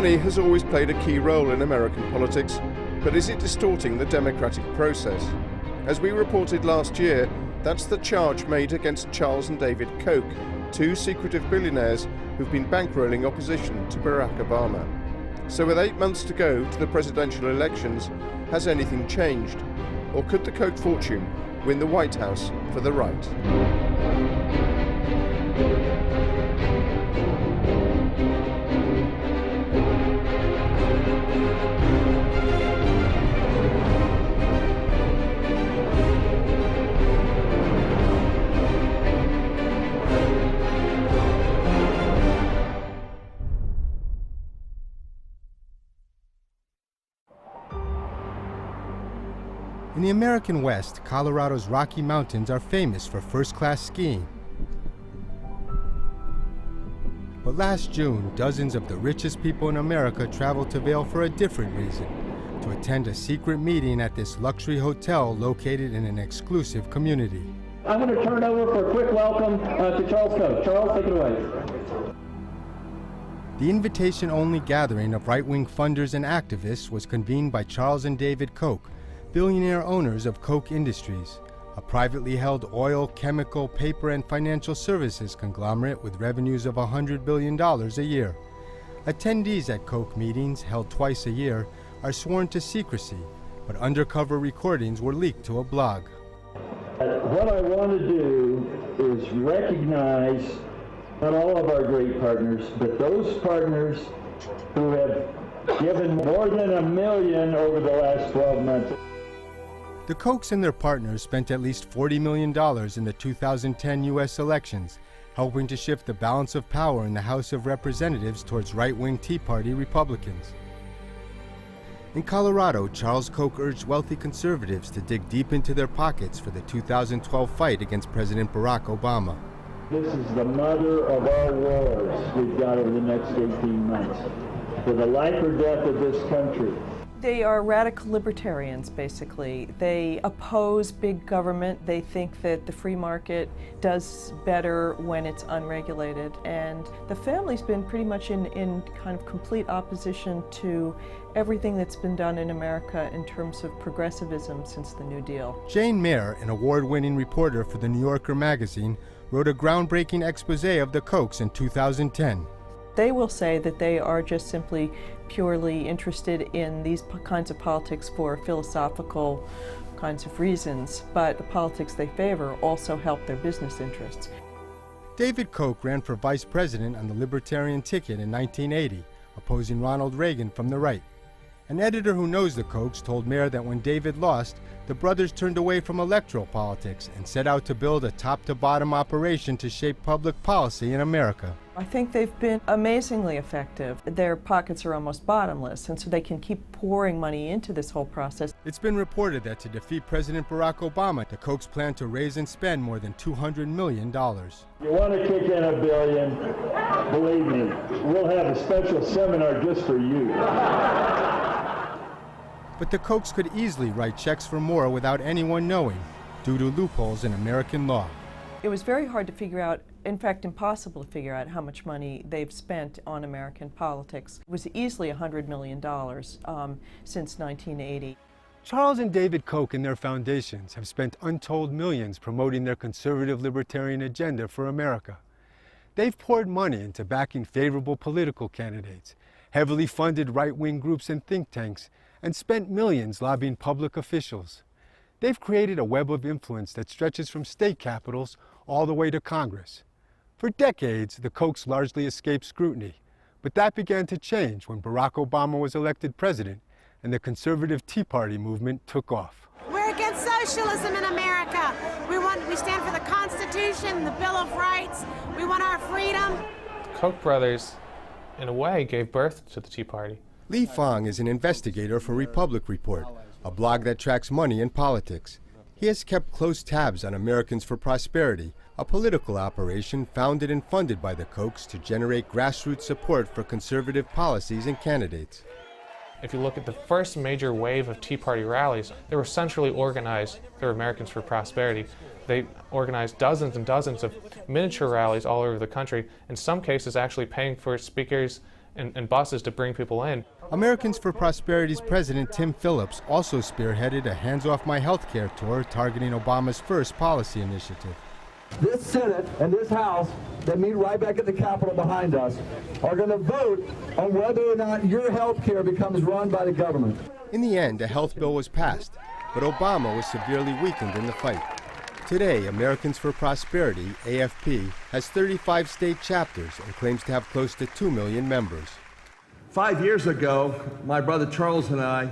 Money has always played a key role in American politics, but is it distorting the democratic process? As we reported last year, that's the charge made against Charles and David Koch, two secretive billionaires who've been bankrolling opposition to Barack Obama. So with 8 months to go to the presidential elections, has anything changed? Or could the Koch fortune win the White House for the right? In the American West, Colorado's Rocky Mountains are famous for first-class skiing. But last June, dozens of the richest people in America traveled to Vail for a different reason, to attend a secret meeting at this luxury hotel located in an exclusive community. I'm going to turn it over for a quick welcome to Charles Koch. Charles, take it away. The invitation-only gathering of right-wing funders and activists was convened by Charles and David Koch, billionaire owners of Koch Industries, a privately held oil, chemical, paper, and financial services conglomerate with revenues of $100 billion a year. Attendees at Koch meetings, held twice a year, are sworn to secrecy, but undercover recordings were leaked to a blog. What I want to do is recognize not all of our great partners, but those partners who have given more than $1 million over the last 12 months. The Kochs and their partners spent at least $40 million in the 2010 U.S. elections, helping to shift the balance of power in the House of Representatives towards right-wing Tea Party Republicans. In Colorado, Charles Koch urged wealthy conservatives to dig deep into their pockets for the 2012 fight against President Barack Obama. This is the mother of all wars we've got over the next 18 months. For the life or death of this country. They are radical libertarians, basically. They oppose big government. They think that the free market does better when it's unregulated. And the family's been pretty much in kind of complete opposition to everything that's been done in America in terms of progressivism since the New Deal. Jane Mayer, an award-winning reporter for the New Yorker magazine, wrote a groundbreaking expose of the Kochs in 2010. They will say that they are just simply purely interested in these kinds of politics for philosophical kinds of reasons, but the politics they favor also help their business interests. David Koch ran for vice president on the Libertarian ticket in 1980, opposing Ronald Reagan from the right. An editor who knows the Kochs told Mayer that when David lost, the brothers turned away from electoral politics and set out to build a top-to-bottom operation to shape public policy in America. I think they've been amazingly effective. Their pockets are almost bottomless, and so they can keep pouring money into this whole process. It's been reported that to defeat President Barack Obama, the Kochs plan to raise and spend more than $200 million. You want to kick in $1 billion? Believe me, we'll have a special seminar just for you. But the Kochs could easily write checks for more without anyone knowing, due to loopholes in American law. It was very hard to figure out, in fact impossible to figure out how much money they've spent on American politics. It was easily $100 million since 1980. Charles and David Koch and their foundations have spent untold millions promoting their conservative libertarian agenda for America. They've poured money into backing favorable political candidates, heavily funded right-wing groups and think tanks, and spent millions lobbying public officials. They've created a web of influence that stretches from state capitals all the way to Congress. For decades, the Kochs largely escaped scrutiny, but that began to change when Barack Obama was elected president and the conservative Tea Party movement took off. We're against socialism in America. We stand for the Constitution, the Bill of Rights. We want our freedom. Koch brothers, in a way, gave birth to the Tea Party. Li Fang is an investigator for Republic Report, a blog that tracks money and politics. He has kept close tabs on Americans for Prosperity, a political operation founded and funded by the Kochs to generate grassroots support for conservative policies and candidates. If you look at the first major wave of Tea Party rallies, they were centrally organized. They were Americans for Prosperity. They organized dozens and dozens of miniature rallies all over the country, in some cases actually paying for speakers and buses to bring people in. Americans for Prosperity's president, Tim Phillips, also spearheaded a Hands Off My Healthcare tour targeting Obama's first policy initiative. This Senate and this House that meet right back at the Capitol behind us are going to vote on whether or not your health care becomes run by the government. In the end, a health bill was passed, but Obama was severely weakened in the fight. Today, Americans for Prosperity, AFP, has 35 state chapters and claims to have close to 2 million members. 5 years ago, my brother Charles and I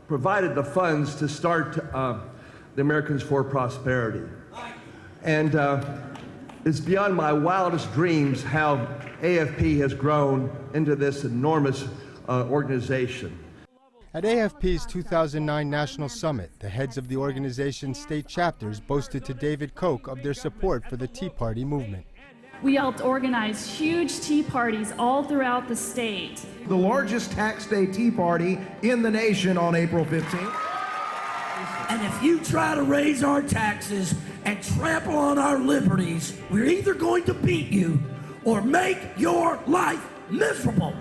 provided the funds to start the Americans for Prosperity. And it's beyond my wildest dreams how AFP has grown into this enormous organization. At AFP's 2009 National Summit, the heads of the organization's state chapters boasted to David Koch of their support for the Tea Party movement. We helped organize huge tea parties all throughout the state. The largest tax day tea party in the nation on April 15th. And if you try to raise our taxes and trample on our liberties, we're either going to beat you or make your life miserable.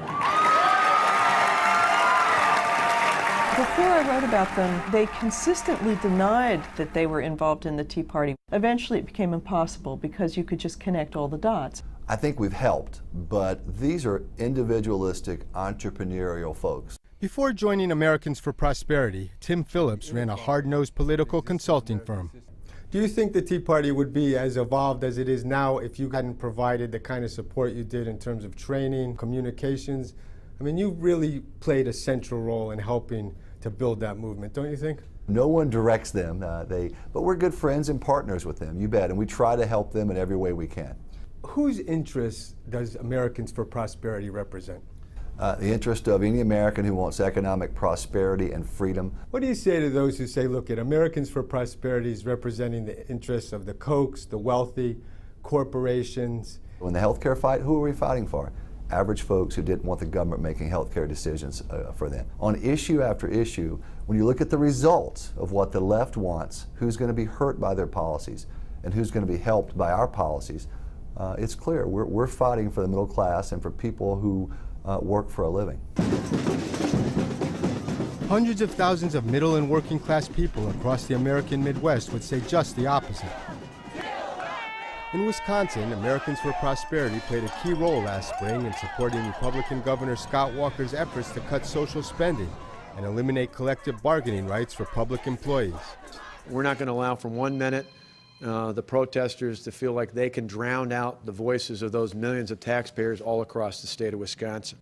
Before I wrote about them, they consistently denied that they were involved in the Tea Party. Eventually it became impossible because you could just connect all the dots. I think we've helped, but these are individualistic, entrepreneurial folks. Before joining Americans for Prosperity, Tim Phillips ran a hard-nosed political consulting firm. Do you think the Tea Party would be as evolved as it is now if you hadn't provided the kind of support you did in terms of training, communications? I mean, you really played a central role in helping to build that movement, don't you think? No one directs them, but we're good friends and partners with them, you bet, and we try to help them in every way we can. Whose interests does Americans for Prosperity represent? The interest of any American who wants economic prosperity and freedom. What do you say to those who say, look, Americans for Prosperity is representing the interests of the Kochs, the wealthy, corporations? In the healthcare fight, who are we fighting for? Average folks who didn't want the government making healthcare decisions for them. On issue after issue, when you look at the results of what the left wants, who's going to be hurt by their policies and who's going to be helped by our policies, it's clear we're fighting for the middle class and for people who work for a living. Hundreds of thousands of middle and working class people across the American Midwest would say just the opposite. In Wisconsin, Americans for Prosperity played a key role last spring in supporting Republican Governor Scott Walker's efforts to cut social spending and eliminate collective bargaining rights for public employees. We're not going to allow for 1 minute the protesters to feel like they can drown out the voices of those millions of taxpayers all across the state of Wisconsin.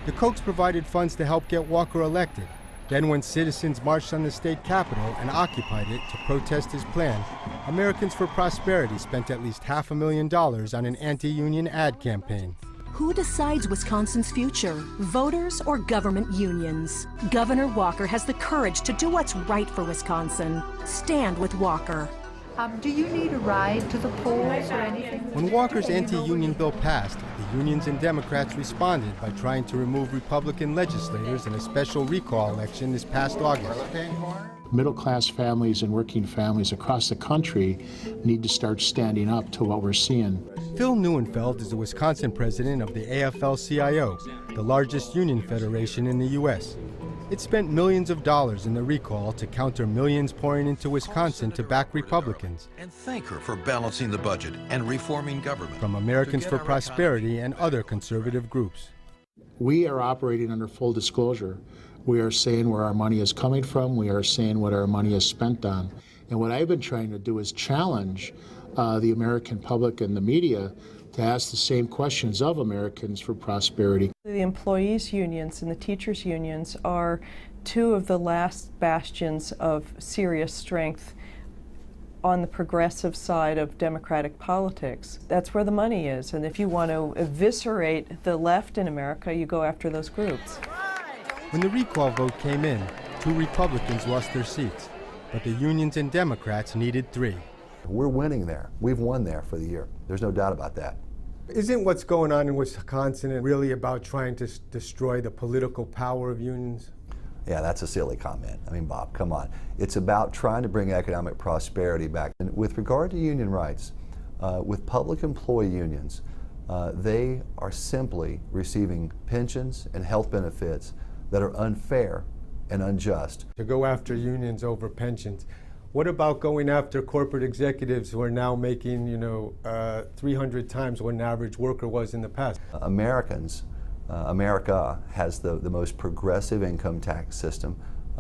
The Kochs provided funds to help get Walker elected. Then when citizens marched on the state capitol and occupied it to protest his plan, Americans for Prosperity spent at least $500,000 on an anti-union ad campaign. Who decides Wisconsin's future? Voters or government unions? Governor Walker has the courage to do what's right for Wisconsin. Stand with Walker. Do you need a ride to the polls or anything? When Walker's anti-union bill passed, the unions and Democrats responded by trying to remove Republican legislators in a special recall election this past August. Middle-class families and working families across the country need to start standing up to what we're seeing. Phil Neuenfeld is the Wisconsin president of the AFL-CIO, the largest union federation in the U.S. It spent millions of dollars in the recall to counter millions pouring into Wisconsin to back Republicans. And thank her for balancing the budget and reforming government. From Americans for Prosperity and other conservative groups. We are operating under full disclosure. We are saying where our money is coming from. We are saying what our money is spent on. And what I've been trying to do is challenge the American public and the media to ask the same questions of Americans for Prosperity. The employees' unions and the teachers' unions are two of the last bastions of serious strength on the progressive side of democratic politics. That's where the money is, and if you want to eviscerate the left in America, you go after those groups. When the recall vote came in, 2 Republicans lost their seats, but the unions and Democrats needed 3. We're winning there. We've won there for the year. There's no doubt about that. Isn't what's going on in Wisconsin really about trying to destroy the political power of unions? Yeah, that's a silly comment. I mean, Bob, come on. It's about trying to bring economic prosperity back. And with regard to union rights, with public employee unions, They are simply receiving pensions and health benefits that are unfair and unjust. To go after unions over pensions, what about going after corporate executives who are now making, 300 times what an average worker was in the past? America has the most progressive income tax system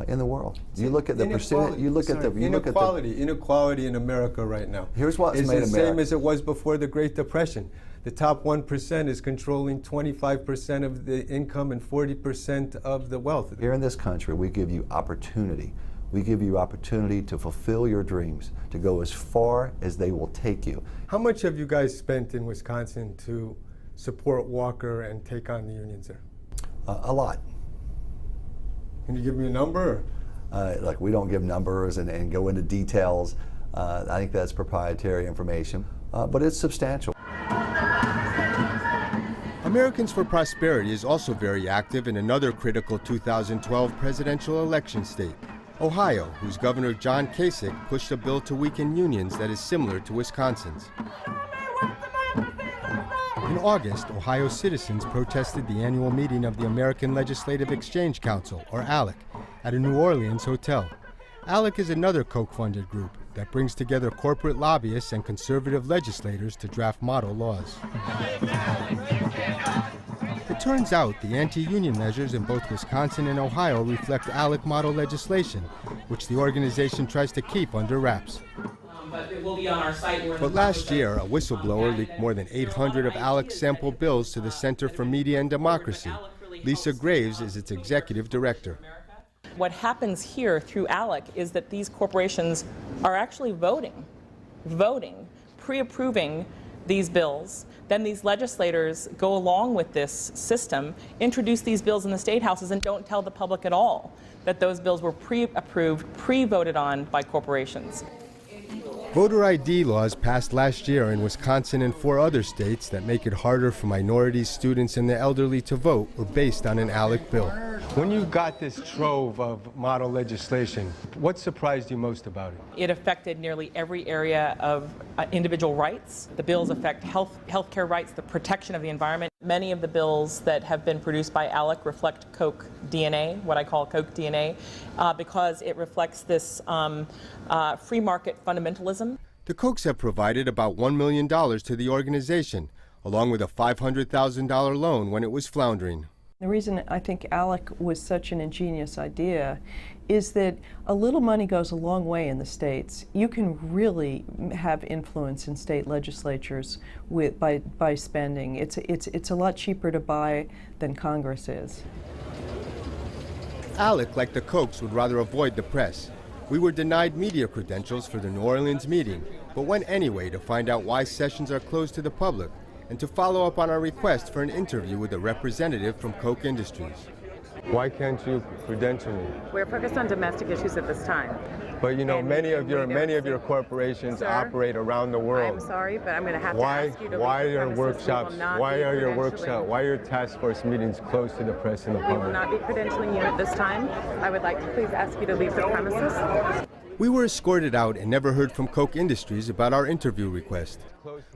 in the world. You look at the percentage. Inequality in America right now. Here's what's made America. It's the same as it was before the Great Depression. The top 1% is controlling 25% of the income and 40% of the wealth. Here in this country, we give you opportunity. We give you opportunity to fulfill your dreams, to go as far as they will take you. How much have you guys spent in Wisconsin to support Walker and take on the unions there? A lot. Can you give me a number? Look, we don't give numbers and go into details. I think that's proprietary information, but it's substantial. Americans for Prosperity is also very active in another critical 2012 presidential election state, Ohio, whose Governor John Kasich pushed a bill to weaken unions that is similar to Wisconsin's. In August, Ohio citizens protested the annual meeting of the American Legislative Exchange Council, or ALEC, at a New Orleans hotel. ALEC is another Koch-funded group that brings together corporate lobbyists and conservative legislators to draft model laws. It turns out the anti-union measures in both Wisconsin and Ohio reflect ALEC model legislation, which the organization tries to keep under wraps. But it will be on our site. But last year, a whistleblower leaked more than 800 of ALEC's sample bills to the Center for Media and Democracy. Lisa Graves is its executive director. What happens here through ALEC is that these corporations are actually voting, pre-approving these bills. Then these legislators go along with this system, introduce these bills in the state houses, and don't tell the public at all that those bills were pre-approved, pre-voted on by corporations. Voter ID laws passed last year in Wisconsin and 4 other states that make it harder for minorities, students, and the elderly to vote were based on an ALEC bill. When you got this trove of model legislation, what surprised you most about it? It affected nearly every area of individual rights. The bills affect healthcare rights, the protection of the environment. Many of the bills that have been produced by ALEC reflect Koch DNA, what I call Koch DNA, because it reflects this free market fundamentalism. The Kochs have provided about $1 million to the organization, along with a $500,000 loan when it was floundering. The reason I think ALEC was such an ingenious idea is that a little money goes a long way in the states. You can really have influence in state legislatures by spending. It's a lot cheaper to buy than Congress is. ALEC, like the Kochs, would rather avoid the press. We were denied media credentials for the New Orleans meeting, but went anyway to find out why sessions are closed to the public and to follow up on our request for an interview with a representative from Koch Industries. Why can't you credential me? We're focused on domestic issues at this time. But you know, many of your corporations operate around the world. I'm sorry, but I'm going to have to ask you to why leave the are premises. workshops? Why are your workshops? Why are your task force meetings closed to the press and the public? We will not be credentialing you at this time. I would like to please ask you to leave the premises. We were escorted out and never heard from Koch Industries about our interview request.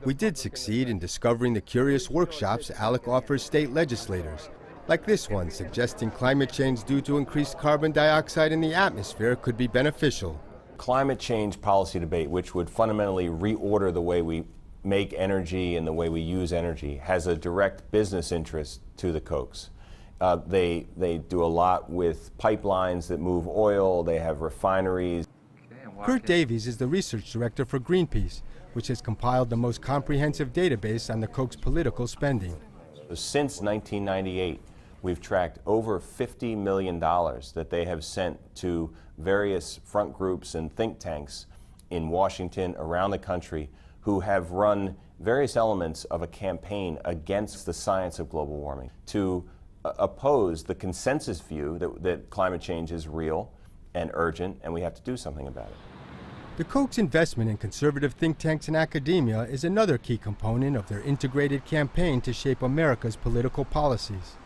We did succeed in discovering the curious workshops ALEC offers state legislators, like this one suggesting climate change due to increased carbon dioxide in the atmosphere could be beneficial. Climate change policy debate, which would fundamentally reorder the way we make energy and the way we use energy, has a direct business interest to the Kochs. They do a lot with pipelines that move oil, they have refineries. Kurt Davies is the research director for Greenpeace, which has compiled the most comprehensive database on the Koch's political spending. Since 1998, we've tracked over $50 million that they have sent to various front groups and think tanks in Washington, around the country, who have run various elements of a campaign against the science of global warming to oppose the consensus view that climate change is real and urgent, and we have to do something about it. The Koch's investment in conservative think tanks and academia is another key component of their integrated campaign to shape America's political policies.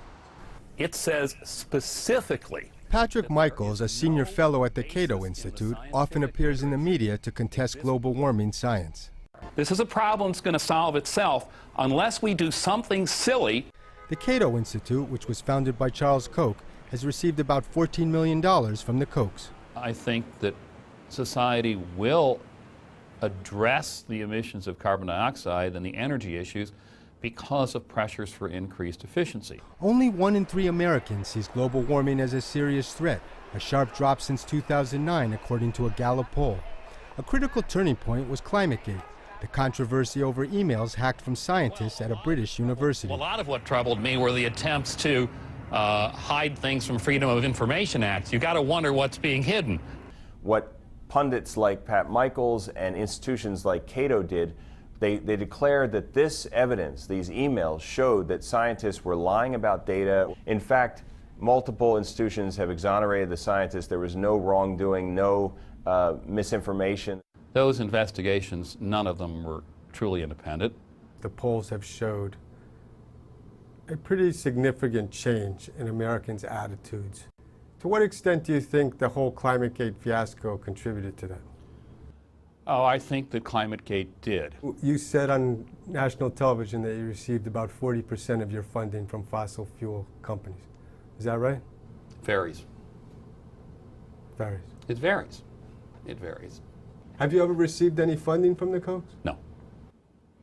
It says specifically. Patrick Michaels, a senior fellow at the Cato Institute, often appears in the media to contest global warming science. This is a problem that's going to solve itself unless we do something silly. The Cato Institute, which was founded by Charles Koch, has received about $14 million from the Kochs. I think that society will address the emissions of carbon dioxide and the energy issues because of pressures for increased efficiency. Only 1 in 3 Americans sees global warming as a serious threat, a sharp drop since 2009 according to a Gallup poll. A critical turning point was ClimateGate, the controversy over emails hacked from scientists at a British university. A lot of what troubled me were the attempts to hide things from Freedom of Information Acts. You got to wonder what's being hidden. What pundits like Pat Michaels and institutions like Cato did, they declared that this evidence, these emails, showed that scientists were lying about data. In fact, multiple institutions have exonerated the scientists. There was no wrongdoing, no misinformation. Those investigations, none of them were truly independent. The polls have showed a pretty significant change in Americans' attitudes. To what extent do you think the whole ClimateGate fiasco contributed to that? Oh, I think that ClimateGate did. You said on national television that you received about 40% of your funding from fossil fuel companies. Is that right? Varies. Varies. It varies. It varies. Have you ever received any funding from the Kochs? No.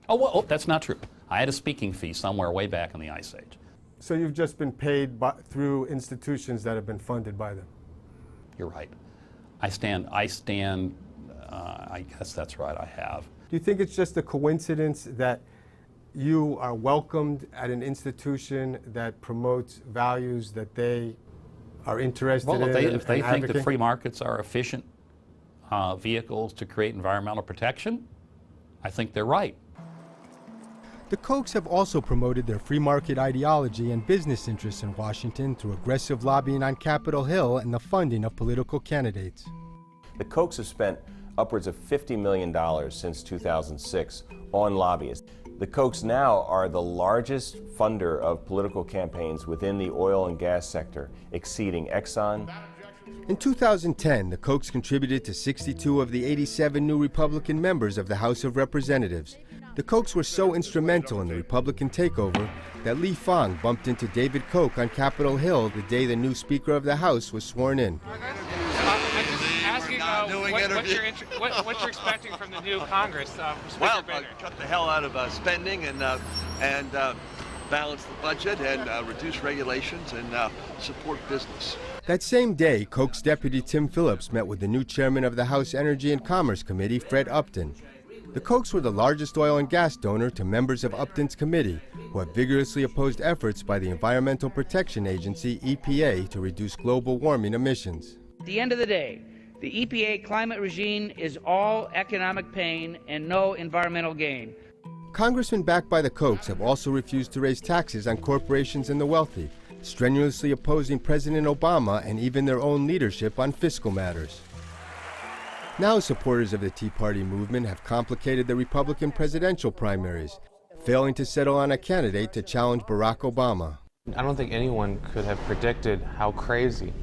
Oh, well, that's not true. I had a speaking fee somewhere way back in the Ice Age. So you've just been paid through institutions that have been funded by them? You're right. I guess that's right, I have. Do you think it's just a coincidence that you are welcomed at an institution that promotes values that they are interested in? Well, if they think advocate? that free markets are efficient vehicles to create environmental protection, I think they're right. The Kochs have also promoted their free market ideology and business interests in Washington through aggressive lobbying on Capitol Hill and the funding of political candidates. The Kochs have spent upwards of $50 million since 2006 on lobbyists. The Kochs now are the largest funder of political campaigns within the oil and gas sector, exceeding Exxon. In 2010, the Kochs contributed to 62 of the 87 new Republican members of the House of Representatives. The Kochs were so instrumental in the Republican takeover that Lee Fang bumped into David Koch on Capitol Hill the day the new Speaker of the House was sworn in. I'm just asking what you're expecting from the new Congress. Well, cut the hell out of spending and balance the budget and reduce regulations and support business. That same day, Koch's deputy Tim Phillips met with the new chairman of the House Energy and Commerce Committee, Fred Upton. The Kochs were the largest oil and gas donor to members of Upton's committee, who have vigorously opposed efforts by the Environmental Protection Agency, EPA, to reduce global warming emissions. At the end of the day, the EPA climate regime is all economic pain and no environmental gain. Congressmen backed by the Kochs have also refused to raise taxes on corporations and the wealthy, strenuously opposing President Obama and even their own leadership on fiscal matters. Now supporters of the Tea Party movement have complicated the Republican presidential primaries, failing to settle on a candidate to challenge Barack Obama. I don't think anyone could have predicted how crazy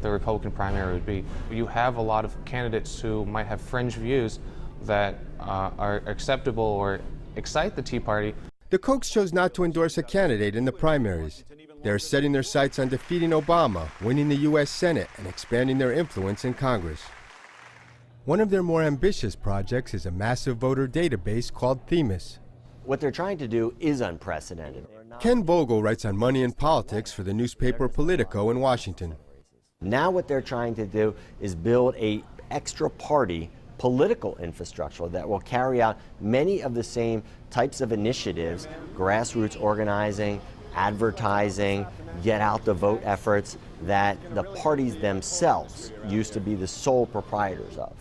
the Republican primary would be. You have a lot of candidates who might have fringe views that are acceptable or excite the Tea Party. The Kochs chose not to endorse a candidate in the primaries. They are setting their sights on defeating Obama, winning the U.S. Senate, and expanding their influence in Congress. One of their more ambitious projects is a massive voter database called Themis. What they're trying to do is unprecedented. Ken Vogel writes on money and politics for the newspaper Politico in Washington. Now what they're trying to do is build a extra party political infrastructure that will carry out many of the same types of initiatives, grassroots organizing, advertising, get out the vote efforts that the parties themselves used to be the sole proprietors of.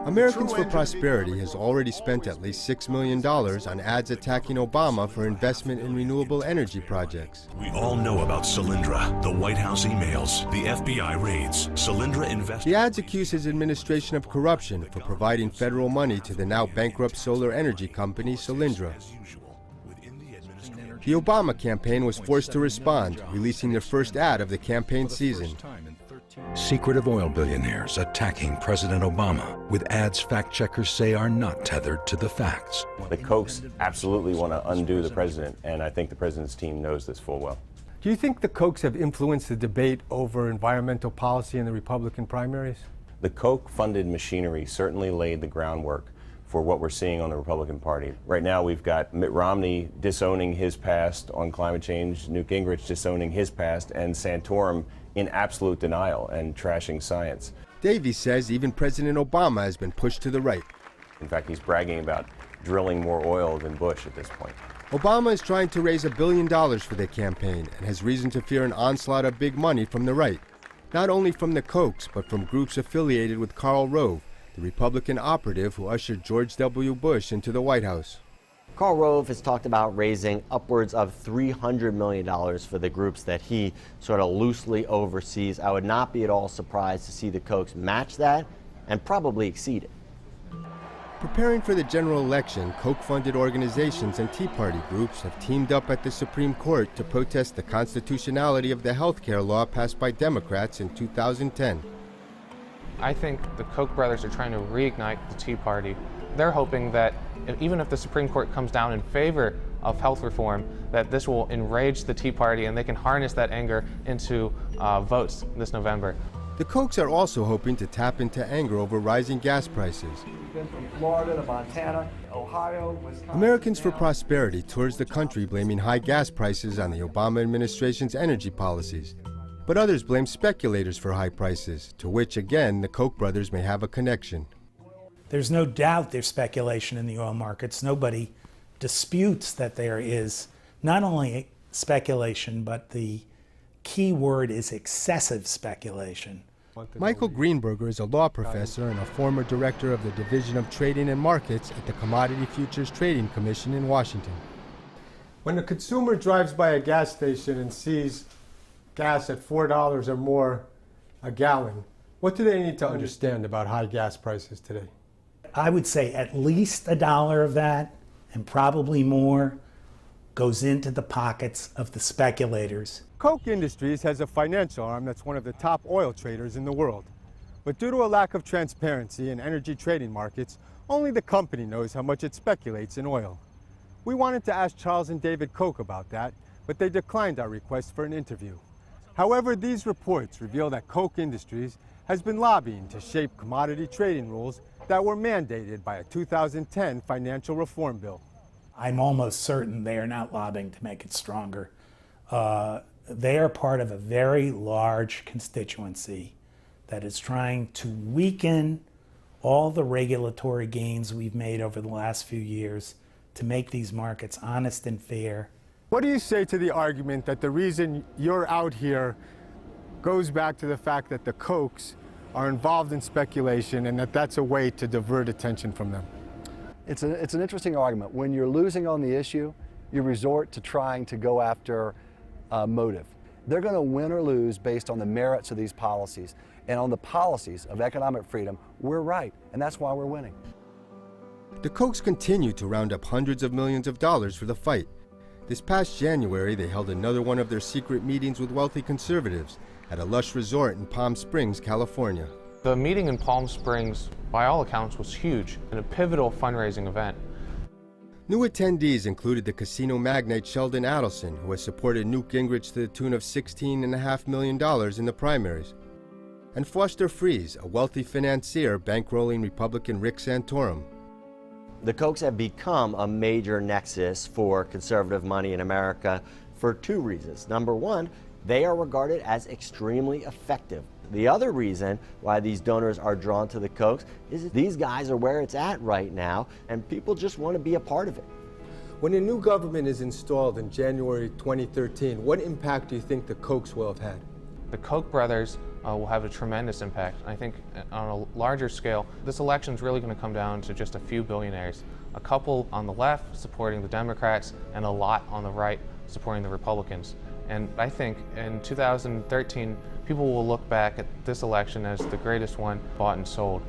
Americans for Prosperity has already spent at least $6 million on ads attacking Obama for investment in renewable energy projects. We all know about Solyndra, the White House emails, the FBI raids, Solyndra invest. The ads accuse his administration of corruption for providing federal money to the now bankrupt solar energy company Solyndra. The Obama campaign was forced to respond, releasing their first ad of the campaign season. Secretive oil billionaires attacking President Obama with ads fact-checkers say are not tethered to the facts. The Kochs absolutely want to undo the president, and I think the president's team knows this full well. Do you think the Kochs have influenced the debate over environmental policy in the Republican primaries? The Koch-funded machinery certainly laid the groundwork for what we're seeing on the Republican Party. Right now we've got Mitt Romney disowning his past on climate change, Newt Gingrich disowning his past, and Santorum in absolute denial and trashing science. Davies says even President Obama has been pushed to the right. In fact, he's bragging about drilling more oil than Bush at this point. Obama is trying to raise $1 billion for their campaign and has reason to fear an onslaught of big money from the right. Not only from the Kochs, but from groups affiliated with Karl Rove, the Republican operative who ushered George W. Bush into the White House. Karl Rove has talked about raising upwards of $300 million for the groups that he sort of loosely oversees. I would not be at all surprised to see the Kochs match that and probably exceed it. Preparing for the general election, Koch-funded organizations and Tea Party groups have teamed up at the Supreme Court to protest the constitutionality of the health care law passed by Democrats in 2010. I think the Koch brothers are trying to reignite the Tea Party. They're hoping that even if the Supreme Court comes down in favor of health reform, that this will enrage the Tea Party and they can harness that anger into votes this November. The Kochs are also hoping to tap into anger over rising gas prices. We've been from Florida to Montana, Ohio, Wisconsin. Americans for Prosperity tours the country blaming high gas prices on the Obama administration's energy policies. But others blame speculators for high prices, to which, again, the Koch brothers may have a connection. There's no doubt there's speculation in the oil markets. Nobody disputes that there is not only speculation, but the key word is excessive speculation. Michael Greenberger is a law professor and a former director of the Division of Trading and Markets at the Commodity Futures Trading Commission in Washington. When a consumer drives by a gas station and sees gas at $4 or more a gallon, what do they need to understand about high gas prices today? I would say at least $1 of that, and probably more, goes into the pockets of the speculators. Koch Industries has a financial arm that's one of the top oil traders in the world. But due to a lack of transparency in energy trading markets, only the company knows how much it speculates in oil. We wanted to ask Charles and David Koch about that, but they declined our request for an interview. However, these reports reveal that Koch Industries has been lobbying to shape commodity trading rules that were mandated by a 2010 financial reform bill. I'm almost certain they are not lobbying to make it stronger. They are part of a very large constituency that is trying to weaken all the regulatory gains we've made over the last few years to make these markets honest and fair. What do you say to the argument that the reason you're out here goes back to the fact that the Kochs are involved in speculation and that that's a way to divert attention from them? It's an interesting argument. When you're losing on the issue, you resort to trying to go after motive. They're going to win or lose based on the merits of these policies. And on the policies of economic freedom, we're right, and that's why we're winning. The Kochs continue to round up hundreds of millions of dollars for the fight. This past January, they held another one of their secret meetings with wealthy conservatives at a lush resort in Palm Springs, California. The meeting in Palm Springs, by all accounts, was huge and a pivotal fundraising event. New attendees included the casino magnate Sheldon Adelson, who has supported Newt Gingrich to the tune of $16.5 million in the primaries, and Foster Friess, a wealthy financier bankrolling Republican Rick Santorum. The Kochs have become a major nexus for conservative money in America for two reasons. Number one, they are regarded as extremely effective. The other reason why these donors are drawn to the Kochs is that these guys are where it's at right now, and people just want to be a part of it. When a new government is installed in January 2013, what impact do you think the Kochs will have had? The Koch brothers will have a tremendous impact. I think on a larger scale, this election is really going to come down to just a few billionaires. A couple on the left supporting the Democrats and a lot on the right supporting the Republicans. And I think in 2013, people will look back at this election as the greatest one bought and sold.